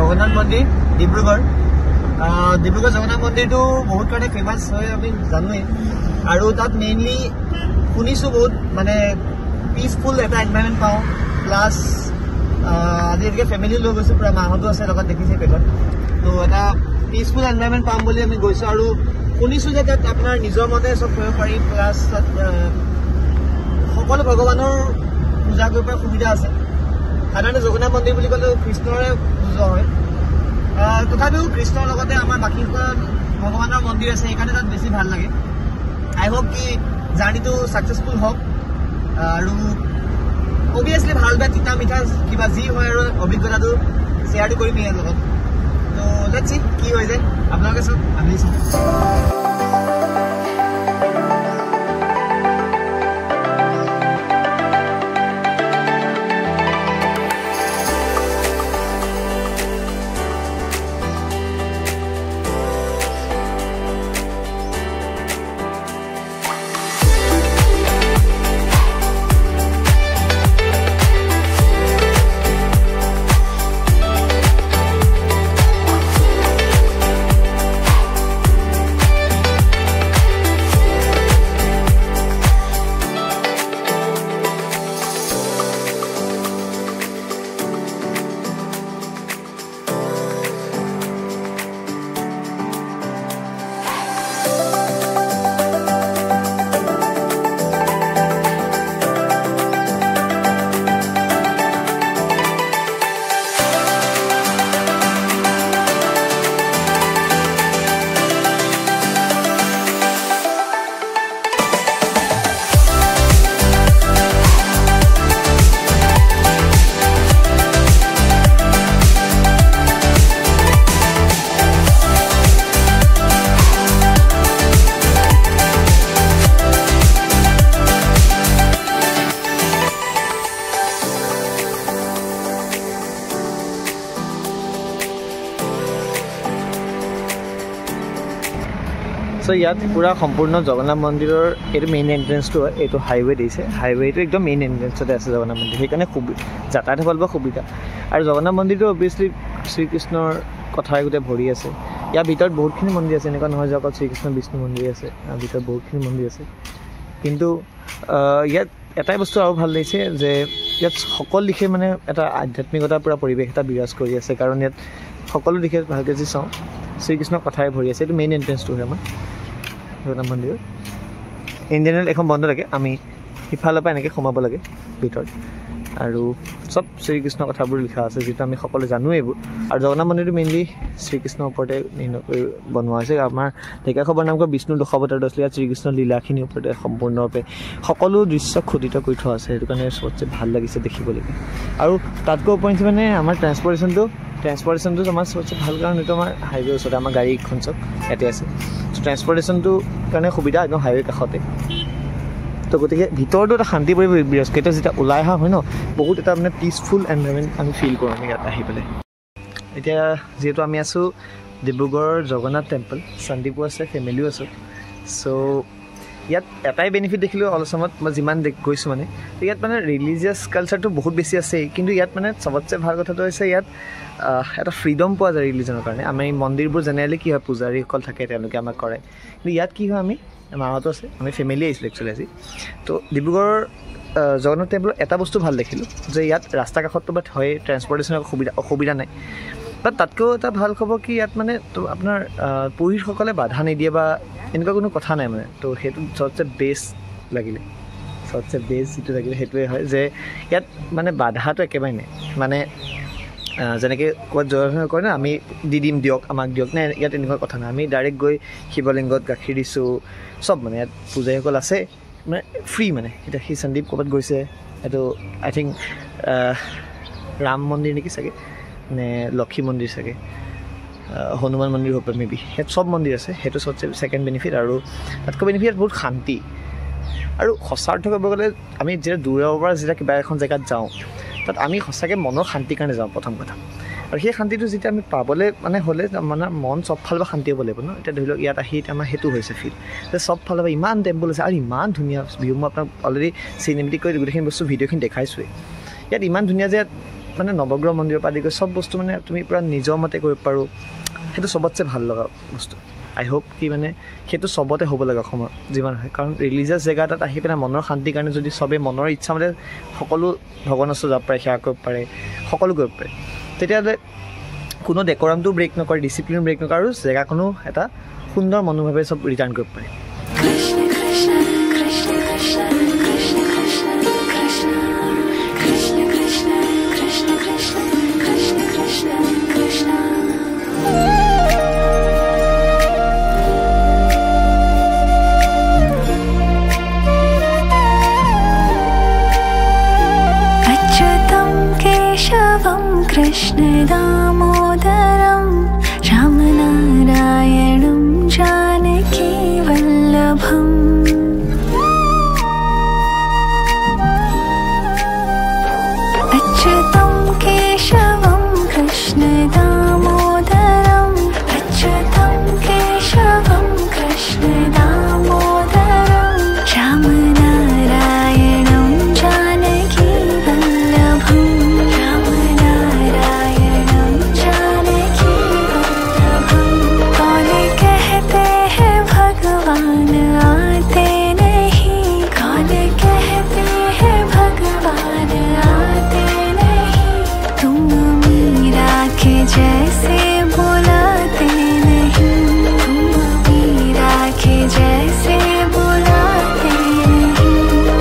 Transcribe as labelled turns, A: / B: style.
A: জগন্নাথ মন্দিৰ ডিব্ৰুগড় জগন্নাথ মন্দিৰটো বহুত কাৰণে ফেমাছ হয় আমি জানোৱেই আৰু তাত মেইনলি শুনিছোঁ বহুত মানে পিচফুল এটা এনভাইৰনমেণ্ট পাওঁ প্লাছ আজি এনেকৈ ফেমিলি লৈ গৈছোঁ পূৰা মাহঁতো আছে লগত দেখিছে পেটত তো এটা পিচফুল এনভাইৰনমেণ্ট পাম বুলি আমি গৈছোঁ আৰু শুনিছোঁ যে তাত আপোনাৰ নিজৰ মতে চব কৰিব পাৰি প্লাছ তাত সকলো ভগৱানৰ পূজা কৰিব পৰা সুবিধা আছে সাধাৰণতে জগন্নাথ মন্দিৰ বুলি ক'লেও কৃষ্ণৰে পূজা হয় তথাপিও কৃষ্ণৰ লগতে আমাৰ বাকীসকল ভগৱানৰ মন্দিৰ আছে সেইকাৰণে তাত বেছি ভাল লাগে আই হোপ কি জাৰ্ণিটো ছাকচেছফুল হওক আৰু অভিয়াছলি ভাল বেয়া তিতা মিঠা কিবা যি হয় আৰু অভিজ্ঞতাটো শ্বেয়াৰটো কৰিম ইয়াৰ লগত তো লেটছ সি কি হৈ যায় আপোনালোকে চাওক আমি চাওঁ সো ইয়াত পুৰা সম্পূৰ্ণ জগন্নাথ মন্দিৰৰ এইটো মেইন এণ্ট্ৰেঞ্চটো হয় এইটো হাইৱে দিছে হাইৱেটো একদম মেইন এণ্ট্ৰেঞ্চতে আছে জগন্নাথ মন্দিৰ সেইকাৰণে যাতায়াত হ'ব সুবিধা আৰু জগন্নাথ মন্দিৰটো অভিয়াছলি শ্ৰীকৃষ্ণৰ কথাই গোটেই ভৰি আছে ইয়াৰ ভিতৰত বহুতখিনি মন্দিৰ আছে এনেকুৱা নহয় যে অকল শ্ৰীকৃষ্ণ বিষ্ণু মন্দিৰ আছে ভিতৰত বহুতখিনি মন্দিৰ আছে কিন্তু ইয়াত এটাই বস্তু আৰু ভাল লাগিছে যে ইয়াত সকলো দিশে মানে এটা আধ্যাত্মিকতাৰ পূৰা পৰিৱেশ এটা বিৰাজ কৰি আছে কাৰণ ইয়াত সকলো দিশে ভালকৈ যি চাওঁ শ্ৰীকৃষ্ণৰ কথাই ভৰি আছে এইটো মেইন এণ্ট্ৰেঞ্চটো হয় আমাৰ জগন্নাথ মন্দিৰ ইঞ্জিনিয়াৰ এখন বন্ধ থাকে আমি সিফালৰ পৰা এনেকৈ সোমাব লাগে ভিতৰত আৰু চব শ্ৰীকৃষ্ণৰ কথাবোৰ লিখা আছে যিটো আমি সকলোৱে জানো এইবোৰ আৰু জগন্নাথ মন্দিৰটো মেইনলি শ্ৰীকৃষ্ণৰ ওপৰতে নিৰ্ণয় কৰি বনোৱা হৈছে আমাৰ ঢেকীয়াখোৱাৰ নামঘৰ বিষ্ণু দশাৱতাৰ আছিলে ইয়াত শ্ৰীকৃষ্ণৰ লীলাখিনিৰ ওপৰতে সম্পূৰ্ণৰূপে সকলো দৃশ্য খোদিত কৰি থোৱা আছে সেইটো কাৰণে চবতছে ভাল লাগিছে দেখিবলৈকে আৰু তাতকৈ উপৰিঞ্চি মানে আমাৰ ট্ৰেন্সপৰ্টেশ্যনটো আমাৰ চবতছে ভাল কাৰণ এইটো আমাৰ হাইৱে ওচৰতে আমাৰ গাড়ীখন চব ইয়াতে আছে চ' ট্ৰেন্সপৰ্টেশ্যনটোৰ কাৰণে সুবিধা একদম হাইৱে কাষতে তো গতিকে ভিতৰতো এটা শান্তি পৰিৱেশ বিৰাজ কৰে যেতিয়া ওলাই অহা হয় ন বহুত এটা মানে পিচফুল এনভাইৰনমেণ্ট আমি ফিল কৰোঁ আমি ইয়াত আহি পেলাই এতিয়া যিহেতু আমি আছোঁ ডিব্ৰুগড়ৰ জগন্নাথ টেম্পল সন্দীপো আছে ফেমিলিও আছোঁ চ' ইয়াত এটাই বেনিফিট দেখিলোঁ অলচামত মই যিমান গৈছোঁ মানে ইয়াত মানে ৰিলিজিয়াছ কালচাৰটো বহুত বেছি আছেই কিন্তু ইয়াত মানে চবতছে ভাল কথাটো হৈছে ইয়াত এটা ফ্ৰীডম পোৱা যায় ৰিলিজনৰ কাৰণে আমি মন্দিৰবোৰ জেনেৰেলি কি হয় পূজাৰীসকল থাকে তেওঁলোকে আমাক কৰে কিন্তু ইয়াত কি হয় আমি মাহঁতো আছে আমি ফেমিলি আহিছিলোঁ একচুৱেলি আজি তো ডিব্ৰুগড়ৰ জগন্নাথ টেম্পলৰ এটা বস্তু ভাল দেখিলোঁ যে ইয়াত ৰাস্তা কাষততো বাট হয় ট্ৰেন্সপৰ্টেশ্যনৰ অসুবিধা নাই বাট তাতকৈও এটা ভাল খবৰ কি ইয়াত মানে তো আপোনাৰ পুৰুষসকলে বাধা নিদিয়ে বা এনেকুৱা কোনো কথা নাই মানে তো সেইটো চবতছে বেষ্ট লাগিলে যিটো লাগিলে সেইটোৱে হয় যে ইয়াত মানে বাধাটো একেবাৰে নাই মানে যেনেকৈ ক'ৰবাত জয় কৰে না আমি দি দিম দিয়ক আমাক দিয়ক নে ইয়াত এনেকুৱা কথা নাই আমি ডাইৰেক্ট গৈ শিৱলিংগত গাখীৰ দিছোঁ চব মানে ইয়াত পূজাৰীসকল আছে মানে ফ্ৰী মানে এতিয়া সি সন্দীপ ক'ৰবাত গৈছে এইটো আই থিংক ৰাম মন্দিৰ নেকি চাগে নে লক্ষী মন্দিৰ চাগে হনুমান মন্দিৰ হ'ব মে বি ইয়াত চব মন্দিৰ আছে সেইটো চবতছে ছেকেণ্ড বেনিফিট আৰু তাতকৈ বেনিফিট ইয়াত বহুত শান্তি আৰু সঁচা অৰ্থ ক'ব গ'লে আমি যেতিয়া দূৰৰ পৰা যেতিয়া কিবা এখন জেগাত যাওঁ তাত আমি সঁচাকৈ মনৰ শান্তিৰ কাৰণে যাওঁ প্ৰথম কথা আৰু সেই শান্তিটো যেতিয়া আমি পাবলৈ মানে হ'লে মানে মন চব ফালৰ পৰা শান্তি হ'ব লাগিব ন এতিয়া ধৰি লওক ইয়াত আহি আমাৰ সেইটো হৈছে ফিল যে চব ফালৰ পৰা ইমান টেম্পল আছে আৰু ইমান ধুনীয়া ভিউ মই আপোনাক অলৰেডি চিনেমেটিক কৰি গোটেইখিনি বস্তু ভিডিঅ'খিনি দেখাইছোঁৱেই ইয়াত ইমান ধুনীয়া যে মানে নৱগ্ৰহ মন্দিৰৰ পৰা আদি কৰি চব বস্তু মানে তুমি পূৰা নিজৰ মতে কৰিব পাৰোঁ, সেইটো চবতছে ভাল লগা বস্তু। আই হোপ কি মানে সেইটো চবতে হ'ব লাগে অসমৰ যিমান হয়, কাৰণ ৰিলিজিয়াছ জেগা এটাত আহি পেলাই মনৰ শান্তিৰ কাৰণে যদি চবেই মনৰ ইচ্ছামতে সকলো ভগৱানৰ ওচৰত যাব পাৰে, সেৱা কৰিব পাৰে, সকলো কৰিব পাৰে, তেতিয়াহ'লে কোনো ডেকোৰামটো ব্ৰেক নকৰে, ডিচিপ্লিন ব্ৰেক নকৰে, আৰু জেগাখনো এটা সুন্দৰ মনোভাৱে চব ৰিটাৰ্ণ কৰিব পাৰে।
B: कृष्ण दामोदरं रामनारायणं जानकी वल्लभम् अच्युतं केशवं